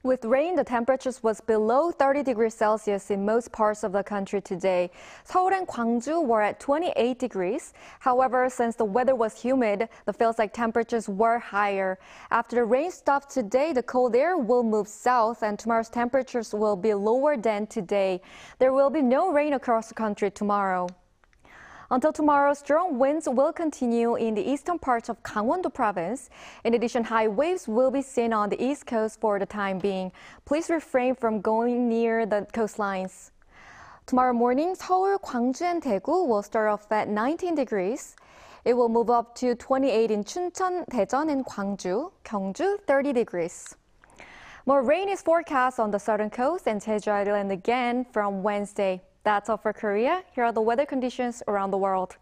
With rain, the temperatures was below 30 degrees Celsius in most parts of the country today. Seoul and Gwangju were at 28 degrees. However, since the weather was humid, the feels like temperatures were higher. After the rain stops today, the cold air will move south and tomorrow's temperatures will be lower than today. There will be no rain across the country tomorrow. Until tomorrow, strong winds will continue in the eastern parts of Gangwon-do Province. In addition, high waves will be seen on the east coast for the time being. Please refrain from going near the coastlines. Tomorrow morning, Seoul, Gwangju, and Daegu will start off at 19 degrees. It will move up to 28 in Chuncheon, Daejeon, and Gwangju, Gyeongju 30 degrees. More rain is forecast on the southern coast and Jeju Island again from Wednesday. That's all for Korea. Here are the weather conditions around the world.